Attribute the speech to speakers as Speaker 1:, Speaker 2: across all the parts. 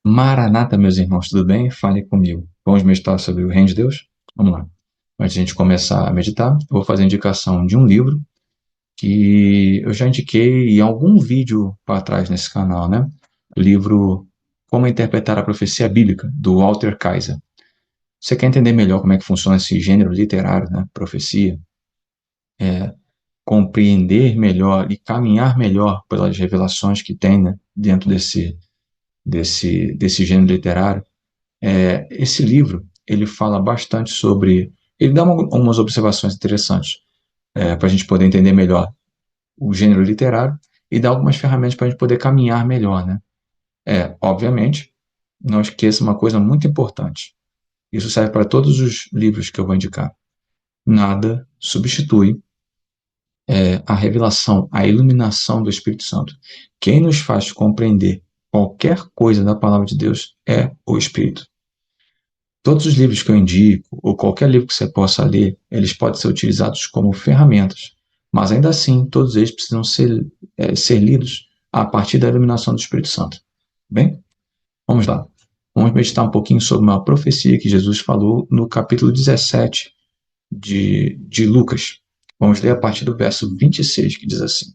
Speaker 1: Maranata, meus irmãos, tudo bem? Fale comigo. Vamos meditar sobre o Reino de Deus? Vamos lá. Antes de a gente começar a meditar, eu vou fazer a indicação de um livro que eu já indiquei em algum vídeo para trás nesse canal, né? O livro Como Interpretar a Profecia Bíblica, do Walter Kaiser. Você quer entender melhor como é que funciona esse gênero literário, né? Profecia, compreender melhor e caminhar melhor pelas revelações que tem, né? Dentro desse gênero literário. Esse livro, ele fala bastante sobre... Ele dá umas observações interessantes para a gente poder entender melhor o gênero literário e dá algumas ferramentas para a gente poder caminhar melhor, né? Obviamente, não esqueça uma coisa muito importante. Isso serve para todos os livros que eu vou indicar. Nada substitui a revelação, a iluminação do Espírito Santo. Quem nos faz compreender qualquer coisa da palavra de Deus é o Espírito. Todos os livros que eu indico, ou qualquer livro que você possa ler, eles podem ser utilizados como ferramentas, mas ainda assim, todos eles precisam ser lidos a partir da iluminação do Espírito Santo. Bem, vamos lá. Vamos meditar um pouquinho sobre uma profecia que Jesus falou no capítulo 17 de Lucas. Vamos ler a partir do verso 26, que diz assim: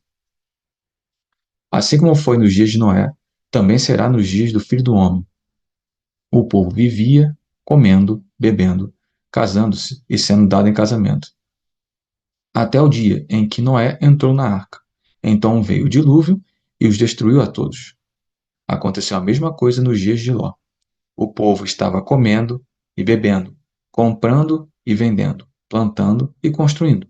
Speaker 1: Assim como foi nos dias de Noé, também será nos dias do Filho do Homem. O povo vivia comendo, bebendo, casando-se e sendo dado em casamento, até o dia em que Noé entrou na arca. Então veio o dilúvio e os destruiu a todos. Aconteceu a mesma coisa nos dias de Ló. O povo estava comendo e bebendo, comprando e vendendo, plantando e construindo.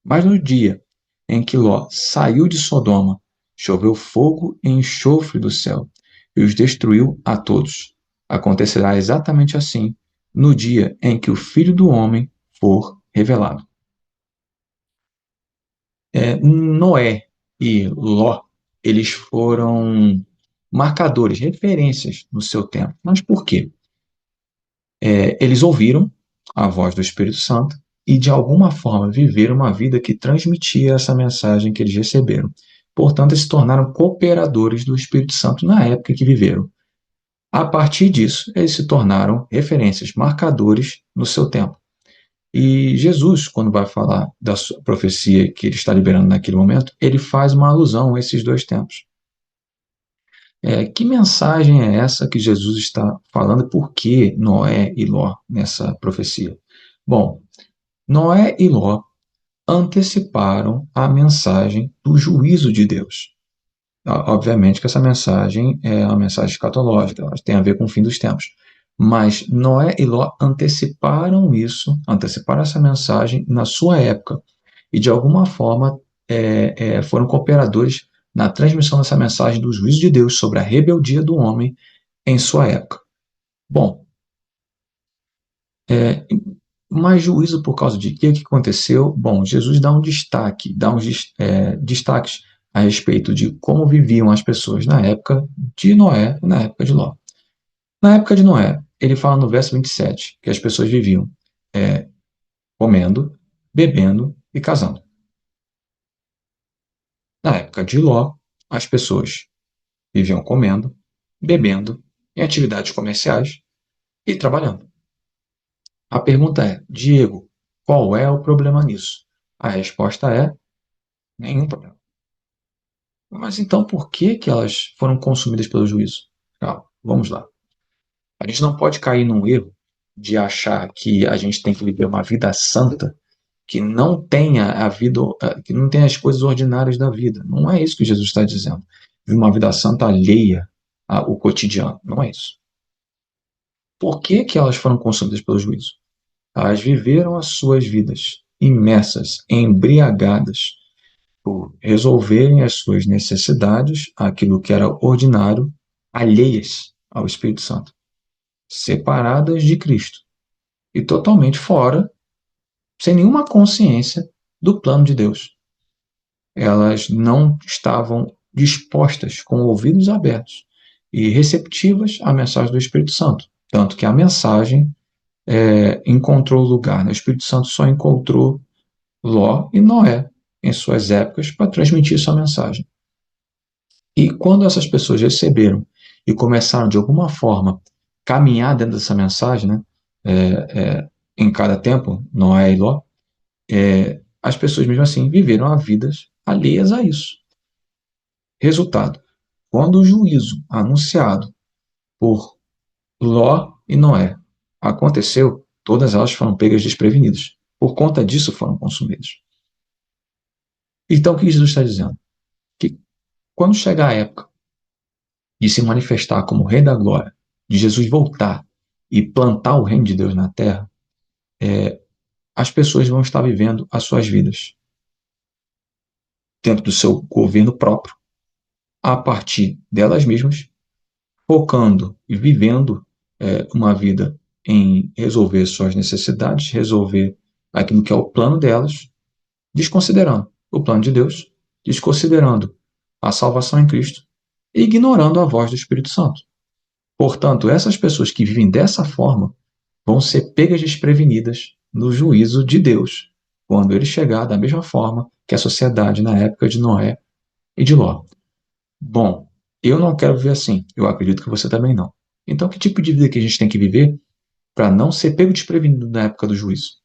Speaker 1: Mas no dia em que Ló saiu de Sodoma, choveu fogo e enxofre do céu e os destruiu a todos. Acontecerá exatamente assim no dia em que o Filho do Homem for revelado. Noé e Ló, eles foram marcadores, referências no seu tempo. Mas por quê? Eles ouviram a voz do Espírito Santo e, de alguma forma, viveram uma vida que transmitia essa mensagem que eles receberam. Portanto, eles se tornaram cooperadores do Espírito Santo na época que viveram. A partir disso, eles se tornaram referências, marcadores no seu tempo. E Jesus, quando vai falar da sua profecia que ele está liberando naquele momento, ele faz uma alusão a esses dois tempos. Que mensagem é essa que Jesus está falando? Por que Noé e Ló nessa profecia? Bom, Noé e Ló anteciparam a mensagem do juízo de Deus. Obviamente que essa mensagem é uma mensagem escatológica, ela tem a ver com o fim dos tempos. Mas Noé e Ló anteciparam essa mensagem na sua época. E, de alguma forma, foram cooperadores na transmissão dessa mensagem do juízo de Deus sobre a rebeldia do homem em sua época. Bom, mas juízo por causa de quê? O que aconteceu? Bom, Jesus dá uns destaques a respeito de como viviam as pessoas na época de Noé e na época de Ló. Na época de Noé, ele fala no verso 27 que as pessoas viviam comendo, bebendo e casando. Na época de Ló, as pessoas viviam comendo, bebendo, em atividades comerciais e trabalhando. A pergunta é, Diego, qual é o problema nisso? A resposta é nenhum problema. Mas então por que elas foram consumidas pelo juízo? Calma, vamos lá. A gente não pode cair num erro de achar que a gente tem que viver uma vida santa que não tenha a vida, que não tenha as coisas ordinárias da vida. Não é isso que Jesus está dizendo. Viver uma vida santa alheia ao cotidiano. Não é isso. Por que elas foram consumidas pelo juízo? Elas viveram as suas vidas imersas, embriagadas, por resolverem as suas necessidades, aquilo que era ordinário, alheias ao Espírito Santo, separadas de Cristo e totalmente fora, sem nenhuma consciência do plano de Deus. Elas não estavam dispostas, com ouvidos abertos e receptivas à mensagem do Espírito Santo, tanto que a mensagem encontrou lugar, né? O Espírito Santo só encontrou Ló e Noé em suas épocas para transmitir sua mensagem. E quando essas pessoas receberam e começaram de alguma forma caminhar dentro dessa mensagem, né, em cada tempo, Noé e Ló, as pessoas mesmo assim viveram a vidas alheias a isso. Resultado, quando o juízo anunciado por Ló e Noé aconteceu, todas elas foram pegas desprevenidas. Por conta disso foram consumidas. Então o que Jesus está dizendo? Que quando chegar a época de se manifestar como Rei da Glória, de Jesus voltar e plantar o reino de Deus na terra, as pessoas vão estar vivendo as suas vidas dentro do seu governo próprio, a partir delas mesmas, focando e vivendo uma vida em resolver suas necessidades, resolver aquilo que é o plano delas, desconsiderando o plano de Deus, desconsiderando a salvação em Cristo e ignorando a voz do Espírito Santo. Portanto, essas pessoas que vivem dessa forma vão ser pegas desprevenidas no juízo de Deus, quando ele chegar da mesma forma que a sociedade na época de Noé e de Ló. Bom, eu não quero viver assim, eu acredito que você também não. Então, que tipo de vida que a gente tem que viver para não ser pego desprevenido na época do juízo?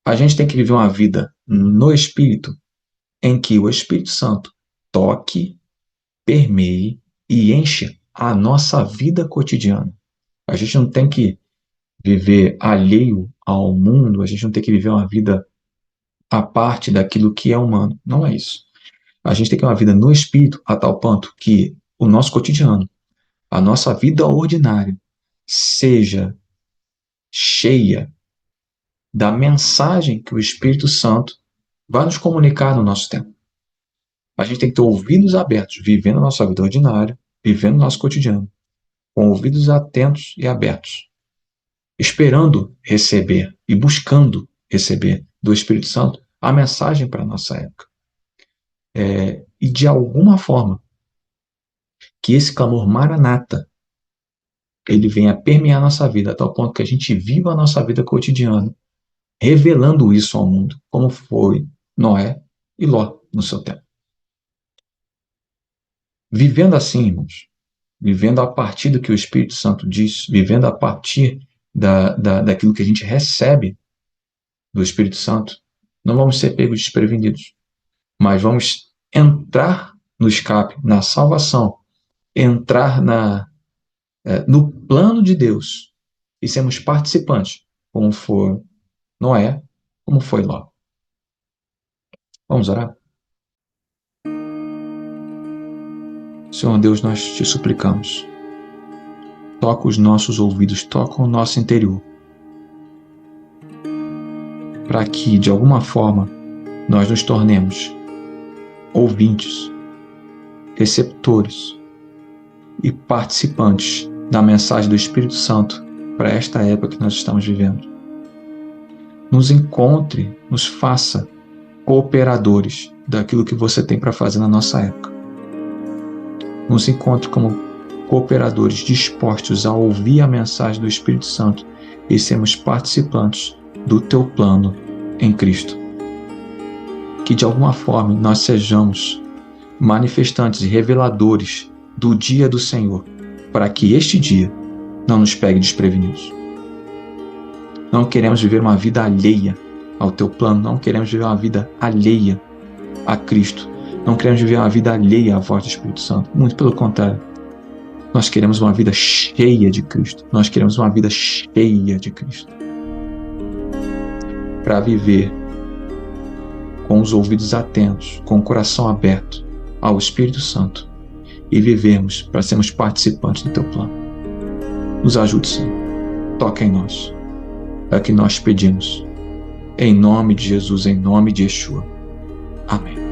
Speaker 1: A gente tem que viver uma vida no Espírito, em que o Espírito Santo toque, permeie e enche a nossa vida cotidiana. A gente não tem que viver alheio ao mundo, a gente não tem que viver uma vida à parte daquilo que é humano. Não é isso. A gente tem que ter uma vida no Espírito a tal ponto que o nosso cotidiano, a nossa vida ordinária, seja cheia da mensagem que o Espírito Santo vai nos comunicar no nosso tempo. A gente tem que ter ouvidos abertos, vivendo a nossa vida ordinária, vivendo o nosso cotidiano, com ouvidos atentos e abertos, esperando receber e buscando receber do Espírito Santo a mensagem para a nossa época. E de alguma forma, que esse clamor Maranata, ele venha permear a nossa vida, a tal ponto que a gente viva a nossa vida cotidiana, revelando isso ao mundo, como foi Noé e Ló no seu tempo. Vivendo assim, irmãos, vivendo a partir do que o Espírito Santo diz, vivendo a partir daquilo que a gente recebe do Espírito Santo, não vamos ser pegos desprevenidos, mas vamos entrar no escape, na salvação, entrar no plano de Deus e sermos participantes, como foi Noé, como foi Ló. Vamos orar? Senhor Deus, nós te suplicamos. Toca os nossos ouvidos, toca o nosso interior, para que, de alguma forma, nós nos tornemos ouvintes, receptores e participantes da mensagem do Espírito Santo para esta época que nós estamos vivendo. Nos encontre, nos faça cooperadores daquilo que você tem para fazer na nossa época. Nos encontre como cooperadores dispostos a ouvir a mensagem do Espírito Santo e sermos participantes do teu plano em Cristo. Que de alguma forma nós sejamos manifestantes e reveladores do dia do Senhor, para que este dia não nos pegue desprevenidos. Não queremos viver uma vida alheia ao teu plano, não queremos viver uma vida alheia a Cristo, não queremos viver uma vida alheia à voz do Espírito Santo, muito pelo contrário. Nós queremos uma vida cheia de Cristo, nós queremos uma vida cheia de Cristo, para viver com os ouvidos atentos, com o coração aberto ao Espírito Santo e vivermos para sermos participantes do teu plano. Nos ajude, Senhor. Toca em nós. É o que nós pedimos. Em nome de Jesus, em nome de Yeshua. Amém.